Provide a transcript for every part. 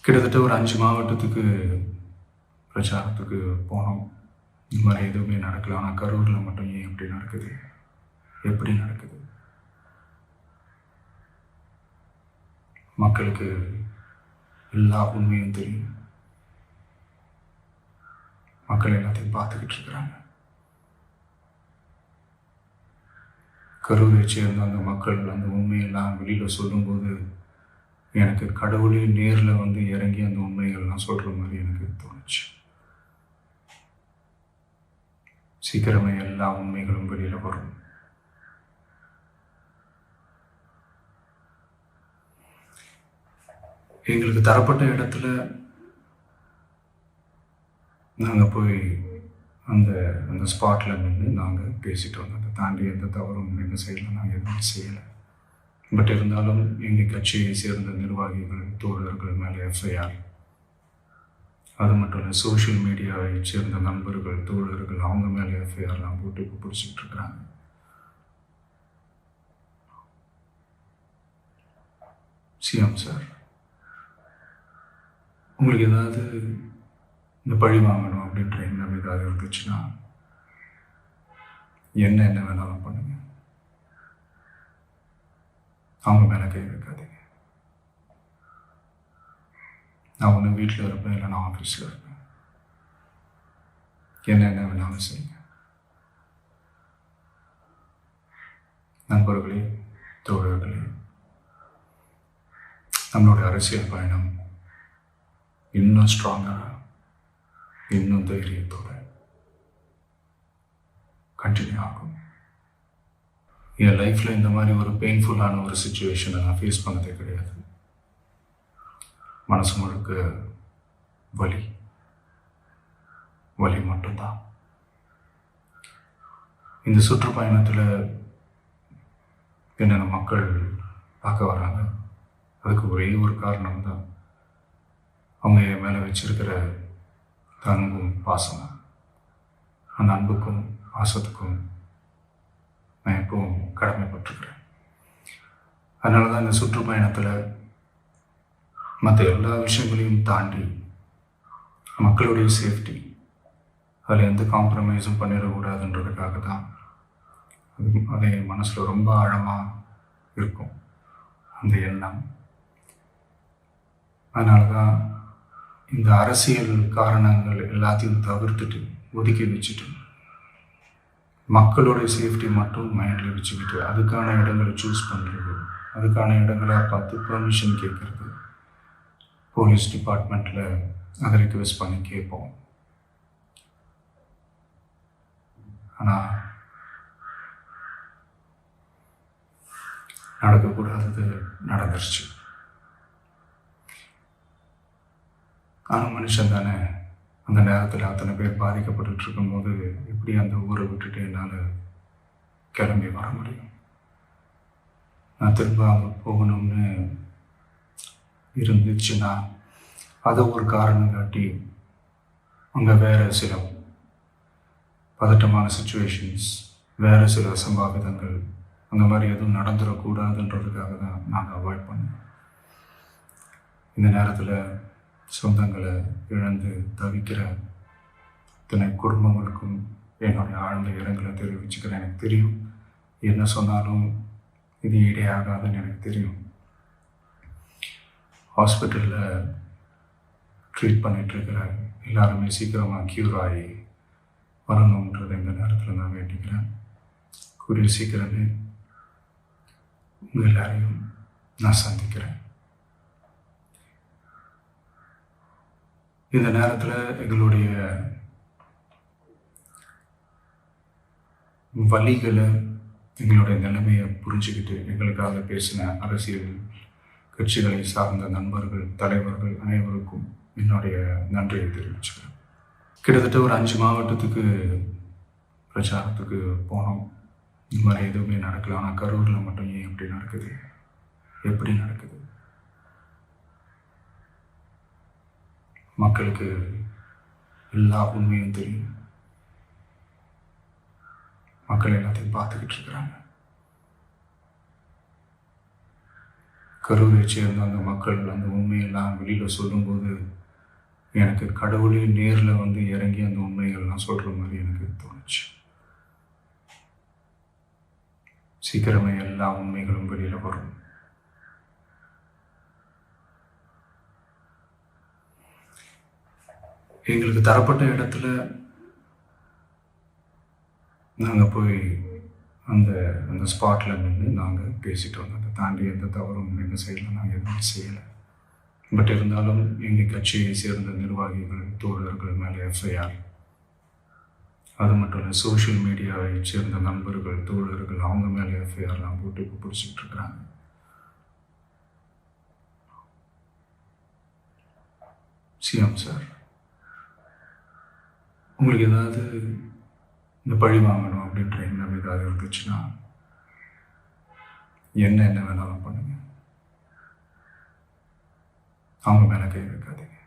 கிட்டத்தட்ட ஒரு 5 மாவட்டத்துக்கு பிரச்சாரத்துக்கு போனோம். இந்த மாதிரி எதுவுமே நடக்கல. ஆனால் கரூரில் மட்டும் ஏன் இப்படி நடக்குது? எப்படி நடக்குது? மக்களுக்கு எல்லா உண்மையும் தெரியும். மக்கள் எல்லாத்தையும் பார்த்துக்கிட்டு இருக்கிறாங்க. கரூரை சேர்ந்த அந்த மக்கள் அந்த உண்மையெல்லாம் வெளியில் சொல்லும்போது எனக்கு கடவுளே நேரில் வந்து இறங்கி அந்த உண்மைகள்லாம் சொல்கிற மாதிரி எனக்கு தோணுச்சு. சீக்கிரமே எல்லா உண்மைகளும் வெளியில் வரும். எங்களுக்கு தரப்பட்ட இடத்துல நாங்கள் போய் அந்த அந்த ஸ்பாட்டில் நின்று நாங்கள் பேசிட்டு வந்தோம். அதை தாண்டி எந்த தவறும் எங்கள் சைடில் நாங்கள் எதுவுமே செய்யலை. பட் இருந்தாலும் எங்கள் கட்சியை சேர்ந்த நிர்வாகிகள் தோழர்கள் மேலே எஃப்ஐஆர், அது மட்டும் இல்லை சோஷியல் மீடியாவை சேர்ந்த நண்பர்கள் தோழர்கள் அவங்க மேலே எஃப்ஐஆர்லாம் போட்டு இப்போ பிடிச்சிக்கிட்டு இருக்கிறாங்க. சிஎம் சார், உங்களுக்கு ஏதாவது இந்த பழி வாங்கணும் அப்படின்ற எண்ணம் ஏதாவது இருந்துச்சுன்னா என்ன வேணாலும் பண்ணுங்க. அவங்க மேலே கை வைக்காதீங்க. நான் ஒன்று வீட்டில் இருப்பேன், இல்லை நான் ஆஃபீஸில் இருப்பேன். என்ன வேணாலும் செய்யுங்க. நண்பர்களே, தோழர்களே, நம்மளுடைய அரசியல் பயணம் இன்னும் ஸ்ட்ராங்காக, இன்னும் தைரியத்தோட கண்டினியூ ஆகும். என் லைஃப்பில் இந்த மாதிரி ஒரு பெயின்ஃபுல்லான ஒரு சுச்சுவேஷனை நான் ஃபேஸ் பண்ணதே கிடையாது. மனசு முழுக்க வலி மட்டும்தான். இந்த சுற்றுப்பயணத்தில் என்னென்ன மக்கள் பார்க்க வராங்க, அதுக்கு ஒரே ஒரு காரணம் தான் அவங்க என் மேலே வச்சிருக்கிற அன்பும் பாசமும். அந்த அன்புக்கும் பாசத்துக்கும் நான் எப்பவும் கடமைப்பட்டிருக்கிறேன். அதனால தான் இந்த சுற்றுப்பயணத்தில் மற்ற எல்லா விஷயங்களையும் தாண்டி மக்களுடைய சேஃப்டி, அதில் எந்த காம்ப்ரமைஸும் பண்ணிடக்கூடாதுன்றதுக்காக தான் அது என் மனசில் ரொம்ப ஆழமாக இருக்கும் அந்த எண்ணம். அதனால தான் இந்த அரசியல் காரணங்கள் எல்லாத்தையும் தவிர்த்துட்டு ஒதுக்கி வச்சுட்டு மக்களோட சேஃப்டி மட்டும் மைண்டில் வச்சுக்கிட்டு அதுக்கான இடங்களை சூஸ் பண்ணுறது, அதுக்கான இடங்களை பார்த்து பெர்மிஷன் கேட்குறது, போலீஸ் டிபார்ட்மெண்ட்டில் அதை ரிக்வெஸ்ட் பண்ணி கேட்போம். ஆனால் நடக்கக்கூடாதது நடந்துருச்சு. ஆனால் மனுஷன் தானே, அந்த நேரத்தில் அத்தனை பேர் பாதிக்கப்பட்டு இருக்கும்போது எப்படி அந்த ஊரை விட்டுட்டு என்னால் கிளம்பி வர முடியும்? நான் திரும்ப அங்கே போகணும்னு இருந்துச்சுன்னா அதை ஒரு காரணம் காட்டி அங்கே வேறு சில பதட்டமான சுச்சுவேஷன்ஸ், வேறு சில அசம்பாவிதங்கள் அந்த மாதிரி எதுவும் நடந்துடக்கூடாதுன்றதுக்காக தான் நாங்கள் அவாய்ட் பண்ணோம். இந்த நேரத்தில் சொந்தங்களை இழந்து தவிக்கிற இத்தனை குடும்பங்களுக்கும் என்னுடைய ஆழ்ந்த இரங்கலை தெரிவிச்சுக்கிறேன். எனக்கு தெரியும் என்ன சொன்னாலும் இது ஈடையாகாதுன்னு எனக்கு தெரியும். ஹாஸ்பிட்டலில் ட்ரீட் பண்ணிகிட்ருக்கிற எல்லாருமே சீக்கிரமாக க்யூர் ஆகி வரணுன்றதை இந்த நேரத்தில் நான் வேண்டிக்கிறேன். கூடிய சீக்கிரமே உங்கள் எல்லாரையும் நான் சந்திக்கிறேன். இந்த நேரத்தில் எங்களுடைய வலிகளை, எங்களுடைய நிலைமையை புரிஞ்சுக்கிட்டு எங்களுக்காக பேசின அரசியல் கட்சிகளை சார்ந்த நண்பர்கள், தலைவர்கள் அனைவருக்கும் என்னுடைய நன்றியை தெரிவிச்சுக்கிறேன். கிட்டத்தட்ட ஒரு 5 மாவட்டத்துக்கு பிரச்சாரத்துக்கு போனோம். இந்த மாதிரி எதுவுமே நடக்கல. ஆனால் கரூரில் மட்டும் ஏன் இப்படி நடக்குது? எப்படி நடக்குது? மக்களுக்கு எல்லா உண்மையும் தெரியும். மக்கள் எல்லாத்தையும் பார்த்துக்கிட்டு இருக்கிறாங்க. கரூரை சேர்ந்த அந்த மக்கள் அந்த உண்மையெல்லாம் வெளியில் சொல்லும்போது எனக்கு கடவுளே நேரில் வந்து இறங்கி அந்த உண்மைகள்லாம் சொல்கிற மாதிரி எனக்கு தோணுச்சு. சீக்கிரமே எல்லா உண்மைகளும் வெளியில் வரும். எங்களுக்கு தரப்பட்ட இடத்துல நாங்கள் போய் அந்த அந்த ஸ்பாட்டில் நின்று நாங்கள் பேசிட்டு வந்தோம். அதை தாண்டி எந்த தவறும் எங்கள் சைடில் நாங்கள் எதுவுமே செய்யலை. பட் இருந்தாலும் எங்கள் கட்சியை சேர்ந்த நிர்வாகிகள் தோழர்கள் மேலே எஃப்ஐஆர், அது மட்டும் இல்லை சோஷியல் மீடியாவை சேர்ந்த நண்பர்கள் தோழர்கள் அவங்க மேலே எஃப்ஐஆர்லாம் போட்டு இப்போ பிடிச்சிக்கிட்டு இருக்கிறாங்க. சிஎம் சார், உங்களுக்கு ஏதாவது இந்த பழி வாங்கணும் அப்படின்ற எண்ணம் ஏதாவது இருந்துச்சுன்னா என்ன வேணாலும் பண்ணுங்க, அவங்க மேலே கை வைக்காதீங்க.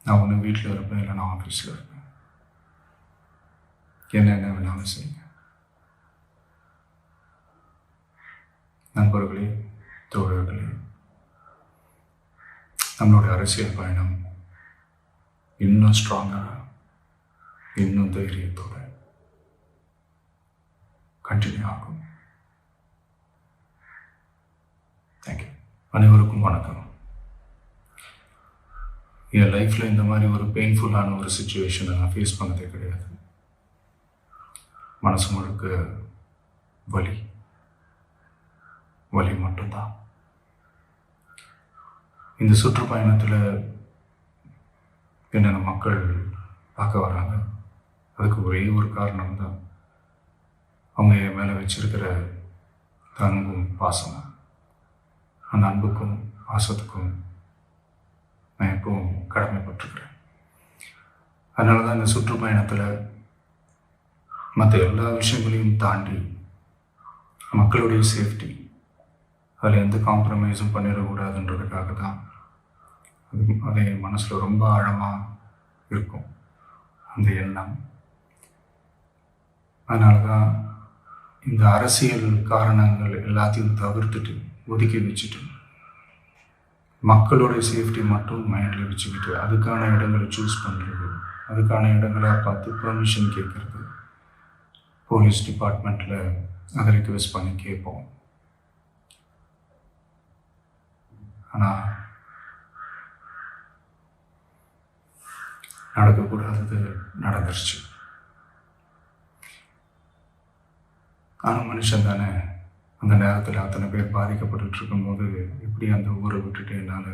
நான் ஒன்று வீட்டில் இருப்பேன், இல்லை நான் ஆஃபீஸில் இருப்பேன். என்ன வேணாலும் செய்யுங்க. நண்பர்களே, தோழர்களே, நம்மளுடைய அரசியல் பயணம் இன்னும் ஸ்ட்ராங்காக, இன்னும் தைரியத்தோட கண்டினியூ ஆகும். தேங்க்யூ. அனைவருக்கும் வணக்கம். என் லைஃப்பில் இந்த மாதிரி ஒரு பெயின்ஃபுல்லான ஒரு சுச்சுவேஷனை நான் ஃபேஸ் பண்ணதே கிடையாது. மனசு முழுக்க வலி மட்டும்தான். இந்த சுற்றுப்பயணத்தில் என்னென்ன மக்கள் பார்க்க வராங்க, அதுக்கு ஒரே ஒரு காரணம் தான் அவங்க என் மேலே வச்சிருக்கிற அன்பும் பாசமும். அந்த அன்புக்கும் பாசத்துக்கும் நான் எப்பவும் கடமைப்பட்டிருக்கிறேன். அதனால தான் இந்த சுற்றுப்பயணத்தில் மற்ற எல்லா விஷயங்களையும் தாண்டி மக்களுடைய சேஃப்டி, அதில் எந்த காம்ப்ரமைஸும் பண்ணிடக்கூடாதுன்றதுக்காக தான் அது என் மனசில் ரொம்ப ஆழமாக இருக்கும் அந்த எண்ணம். அதனால தான் இந்த அரசியல் காரணங்கள் எல்லாத்தையும் தவிர்த்துட்டு ஒதுக்கி வச்சுட்டு மக்களோட சேஃப்டி மட்டும் மைண்டில் வச்சுக்கிட்டு அதுக்கான இடங்களை சூஸ் பண்ணுறது, அதுக்கான இடங்களை பார்த்து பெர்மிஷன் கேட்குறது, போலீஸ் டிபார்ட்மெண்ட்டில் அதை ரிக்வெஸ்ட் பண்ணி கேட்போம். ஆனால் நடக்கக்கூடாதது நடந்துருச்சு. ஆனால் மனுஷன் தானே, அந்த நேரத்தில் அத்தனை பேர் பாதிக்கப்பட்டு இருக்கும்போது எப்படி அந்த ஊரை விட்டுட்டு என்னால்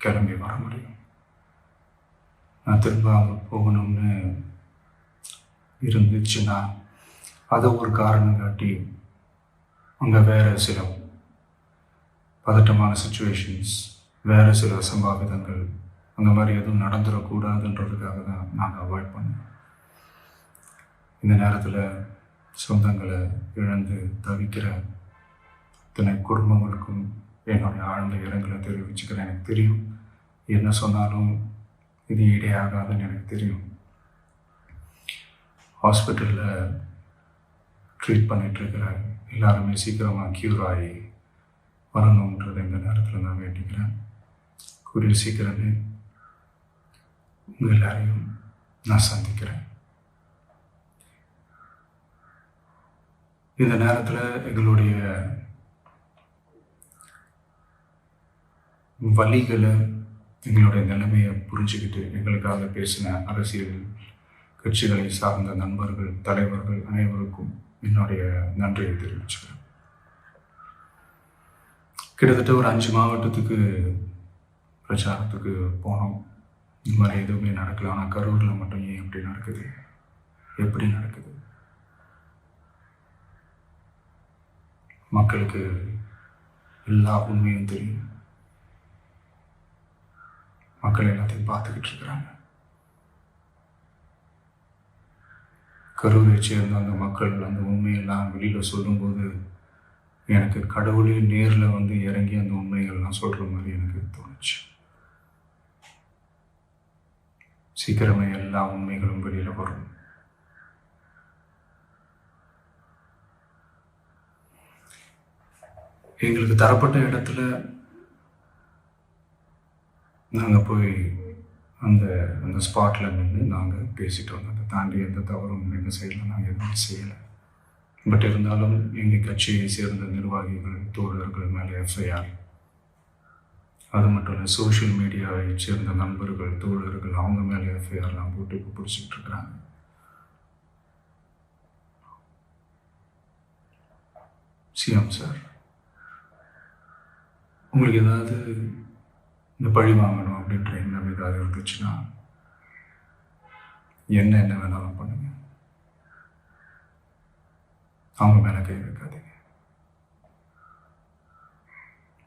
கிளம்பி வர முடியும்? நான் திரும்ப அங்கே போகணும்னு இருந்துச்சுன்னா அதை ஒரு காரணம் காட்டி அங்கே வேறு சில பதட்டமான சுச்சுவேஷன்ஸ், வேறு சில அசம்பாவிதங்கள் அந்த மாதிரி எதுவும் நடந்துடக்கூடாதுன்றதுக்காக தான் நாங்கள் அவாய்ட் பண்ணோம். இந்த நேரத்தில் சொந்தங்களை இழந்து தவிக்கிற இத்தனை குடும்பங்களுக்கும் என்னுடைய ஆழ்ந்த இரங்கலை தெரிவிச்சுக்கிறேன். எனக்கு தெரியும் என்ன சொன்னாலும் இது ஈடேயாகாதுன்னு எனக்கு தெரியும். ஹாஸ்பிட்டலில் ட்ரீட் பண்ணிகிட்ருக்கிற எல்லாருமே சீக்கிரமாக க்யூர் ஆகி வரணுன்றதை இந்த நேரத்தில் நான் வேண்டிக்கிறேன். கூடிய சீக்கிரமே உங்கள் எல்லாரையும் நான் சந்திக்கிறேன். இந்த நேரத்தில் எங்களுடைய வலிகளை, எங்களுடைய நிலைமையை புரிஞ்சுக்கிட்டு எங்களுக்காக பேசின அரசியல் கட்சிகளை சார்ந்த நண்பர்கள், தலைவர்கள் அனைவருக்கும் என்னுடைய நன்றியை தெரிவிச்சுக்கிறேன். கிட்டத்தட்ட ஒரு 5 மாவட்டத்துக்கு பிரச்சாரத்துக்கு போனோம். இந்த மாதிரி எதுவுமே நடக்கல. ஆனால் கரூரில் மட்டும் ஏன் எப்படி நடக்குது, எப்படி நடக்குது? மக்களுக்கு எல்லா உண்மையும் தெரியும். மக்கள் எல்லாத்தையும் பார்த்துக்கிட்டு இருக்கிறாங்க. கரூரை சேர்ந்த அந்த மக்கள் அந்த உண்மையெல்லாம் வெளியில் சொல்லும்போது எனக்கு கடவுளே நேரில் வந்து இறங்கி அந்த உண்மைகள்லாம் சொல்கிற மாதிரி எனக்கு தோணுச்சு. சீக்கிரமே எல்லா உண்மைகளும் வெளியில் வரும். எங்களுக்கு தரப்பட்ட இடத்துல நாங்கள் போய் அந்த அந்த ஸ்பாட்டில் நின்று நாங்கள் பேசிட்டு வந்தோம். அதை தாண்டி எந்த தவறும் எங்கள் சைடில் நாங்கள் எதுவும் செய்யலை. பட் இருந்தாலும் எங்கள் கட்சியை சேர்ந்த நிர்வாகிகள் தோழர்கள் மேலே எஃப்ஐஆர், அது மட்டும் இல்லை சோஷியல் மீடியாவை சேர்ந்த நண்பர்கள் தோழர்கள் அவங்க மேலே எஃப்ஐஆர்லாம் போட்டு இப்போ பிடிச்சிட்டு இருக்கிறாங்க. சிஎம் சார், உங்களுக்கு ஏதாவது இந்த பழி வாங்கணும் அப்படின்ற எண்ணம் ஏதாவது இருந்துச்சுன்னா என்ன வேணாலும் பண்ணுங்க. அவங்க மேலே கை வைக்காதீங்க.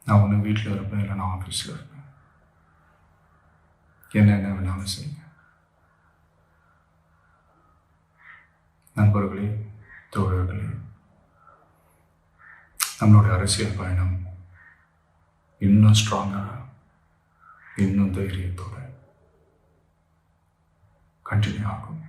நான் ஒன்று வீட்டில் இருப்பேன், இல்லை நான் ஆஃபீஸில் இருப்பேன். என்ன வேணாலும் செய்யுங்க. நண்பர்களே, தோழர்களே, நம்மளுடைய அரசியல் பயணம் இன்னும் ஸ்ட்ராங்காக, இன்னும் தைரியத்தோட கண்டினியூ ஆகும்.